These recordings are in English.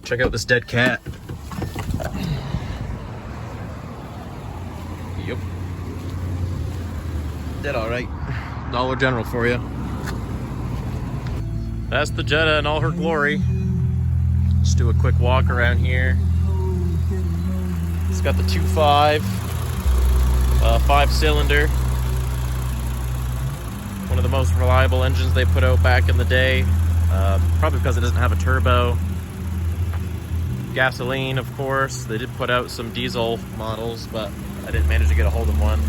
Check out this dead cat. Yep. Did all right. Dollar General for you. That's the Jetta in all her glory. Just do a quick walk around here. It's got the 2.5, 5-cylinder. One of the most reliable engines they put out back in the day. Probably because it doesn't have a turbo. Gasoline, of course. They did put out some diesel models, but I didn't manage to get a hold of one.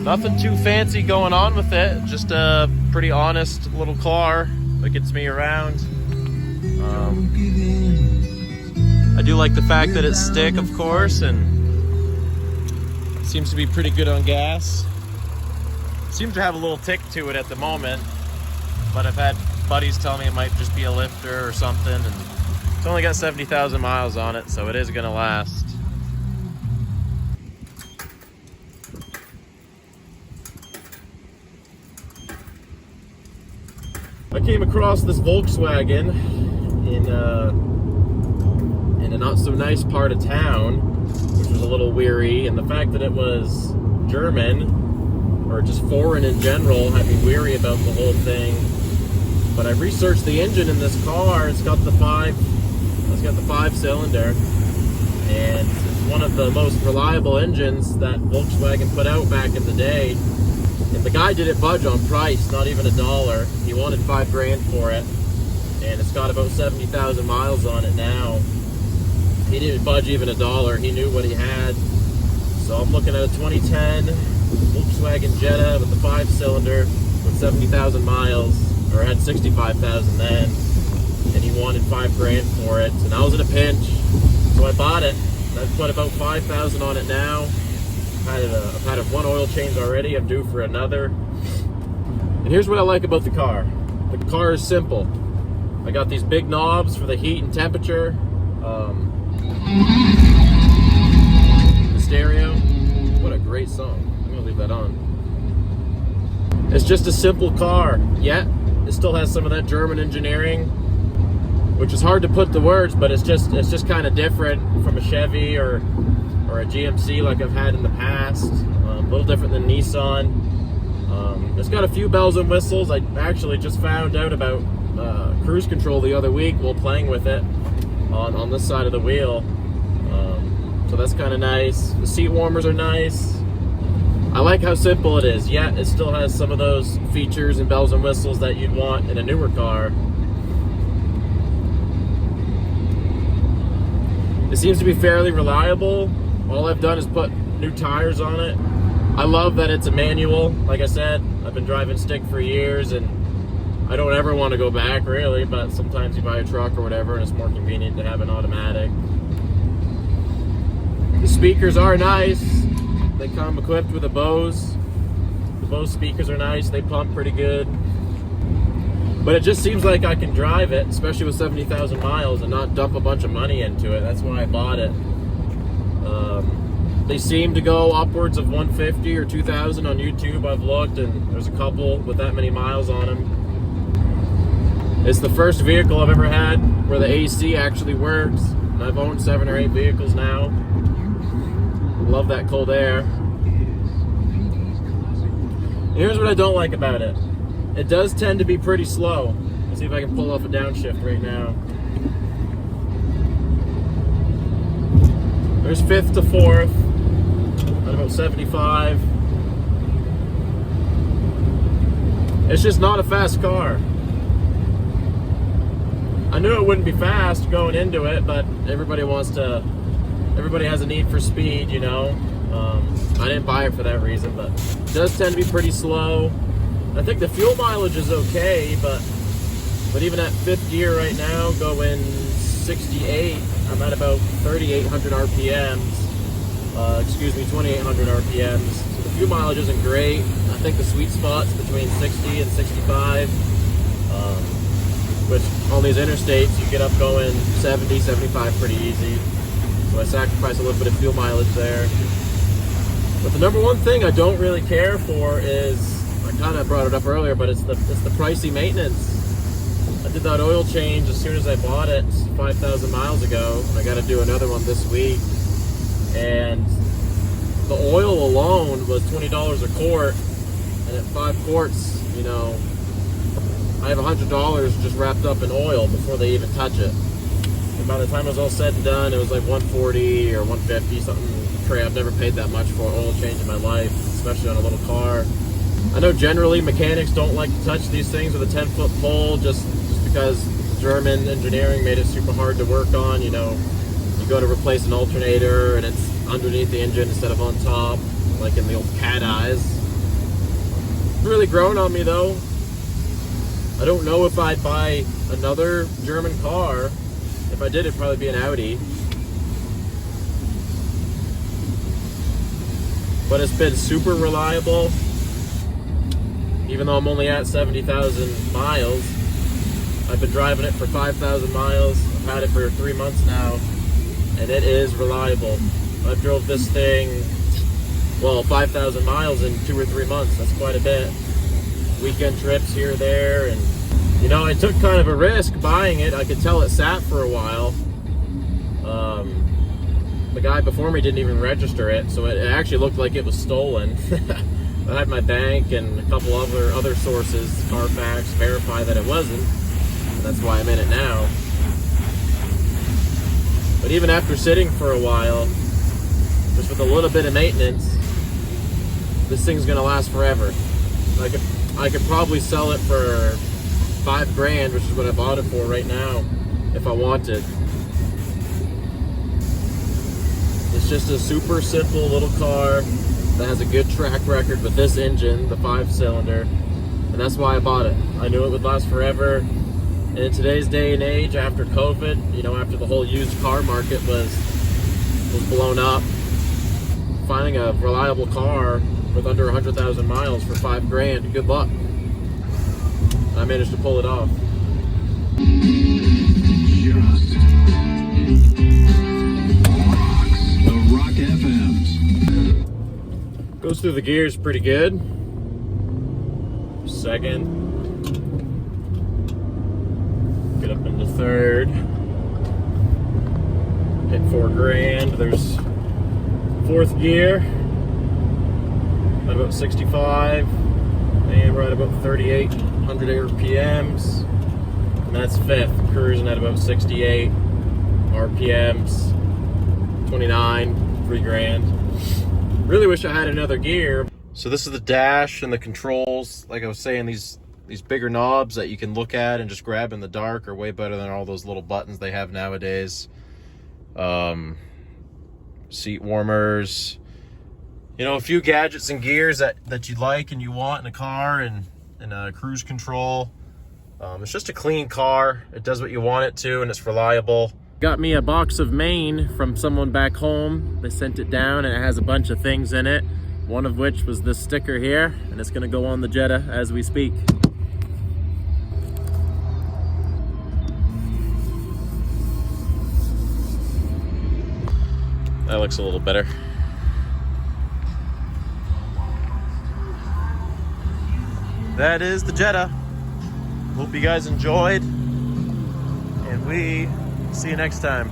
Nothing too fancy going on with it. Just a pretty honest little car that gets me around. I do like the fact that it's stick, of course, and seems to be pretty good on gas. Seems to have a little tick to it at the moment, but I've had buddies tell me it might just be a lifter or something, and it's only got 70,000 miles on it, so it is gonna last. I came across this Volkswagen in a not so nice part of town, which was a little weary, and the fact that it was German or just foreign in general had me weary about the whole thing. But I researched the engine in this car. It's got the 5-cylinder, and it's one of the most reliable engines that Volkswagen put out back in the day. And the guy didn't budge on price, not even $1. He wanted $5 grand for it, and it's got about 70,000 miles on it now. He didn't budge even $1. He knew what he had. So I'm looking at a 2010 Volkswagen Jetta with the 5-cylinder with 70,000 miles, or had 65,000 then, and he wanted $5 grand for it. And I was in a pinch, so I bought it. I've put about 5,000 on it now. I've had one oil change already. I'm due for another. And here's what I like about the car. The car is simple. I got these big knobs for the heat and temperature. The stereo. What a great song. I'm gonna leave that on. It's just a simple car, yet it still has some of that German engineering, which is hard to put to words, but it's just kind of different from a Chevy or a GMC like I've had in the past. A little different than Nissan. It's got a few bells and whistles. I actually just found out about cruise control the other week while playing with it on this side of the wheel. So that's kind of nice. The seat warmers are nice. I like how simple it is, yet it still has some of those features and bells and whistles that you'd want in a newer car. It seems to be fairly reliable. All I've done is put new tires on it. I love that it's a manual. Like I said, I've been driving stick for years, and I don't ever want to go back, really, but sometimes you buy a truck or whatever, and it's more convenient to have an automatic. The speakers are nice. They come equipped with a Bose. The Bose speakers are nice. They pump pretty good. But it just seems like I can drive it, especially with 70,000 miles, and not dump a bunch of money into it. That's why I bought it. They seem to go upwards of 150 or 2,000 on YouTube. I've looked, and there's a couple with that many miles on them. It's the first vehicle I've ever had where the AC actually works. And I've owned 7 or 8 vehicles now. Love that cold air. And here's what I don't like about it. It does tend to be pretty slow. Let's see if I can pull off a downshift right now. There's 5th to 4th at about 75. It's just not a fast car. I knew it wouldn't be fast going into it, but everybody has a need for speed, you know. I didn't buy it for that reason, but it does tend to be pretty slow. I think the fuel mileage is okay, but even at 5th gear right now, going 68, I'm at about 3,800 RPMs. 2,800 RPMs. So the fuel mileage isn't great. I think the sweet spot's between 60 and 65. Which on these interstates, you get up going 70, 75 pretty easy. So I sacrifice a little bit of fuel mileage there. But the number one thing I don't really care for is, I kind of brought it up earlier, but it's the pricey maintenance. I did that oil change as soon as I bought it 5,000 miles ago. I got to do another one this week. And the oil alone was $20 a quart. And at 5 quarts, you know, I have $100 just wrapped up in oil before they even touch it. And by the time it was all said and done, it was like $140 or $150, something crazy. I've never paid that much for an oil change in my life, especially on a little car. I know generally mechanics don't like to touch these things with a 10-foot pole just because German engineering made it super hard to work on. You know, you go to replace an alternator and it's underneath the engine instead of on top, like in the old cat eyes. It's really grown on me though. I don't know if I'd buy another German car. If I did, it'd probably be an Audi. But it's been super reliable. Even though I'm only at 70,000 miles, I've been driving it for 5,000 miles. I've had it for 3 months now, and it is reliable. I've drove this thing, well, 5,000 miles in 2 or 3 months. That's quite a bit. Weekend trips here or there, and you know, I took kind of a risk buying it. I could tell it sat for a while. The guy before me didn't even register it, so it actually looked like it was stolen. I had my bank and a couple other sources, Carfax, verify that it wasn't. And that's why I'm in it now. But even after sitting for a while, just with a little bit of maintenance, this thing's gonna last forever. I could probably sell it for $5,000, which is what I bought it for right now, if I wanted. It's just a super simple little car that has a good track record with this engine, the 5-cylinder, and that's why I bought it. I knew it would last forever. And in today's day and age, after COVID, you know, after the whole used car market was blown up, finding a reliable car with under 100,000 miles for $5,000, good luck. I managed to pull it off. Just the Rock FMs. Goes through the gears pretty good. Second. Get up into third. Hit $4,000. There's fourth gear. At about 65. And we're at about 3,800 RPMs. And that's fifth. Cruising at about 68 RPMs. 29. $3,000. Really wish I had another gear. So this is the dash and the controls. Like I was saying, these bigger knobs that you can look at and just grab in the dark are way better than all those little buttons they have nowadays. Seat warmers. You know, a few gadgets and gears that you like and you want in a car, and cruise control. It's just a clean car. It does what you want it to, and it's reliable. Got me a box of Maine from someone back home. They sent it down and it has a bunch of things in it. One of which was this sticker here, and it's gonna go on the Jetta as we speak. That looks a little better. That is the Jetta. Hope you guys enjoyed, and we see you next time.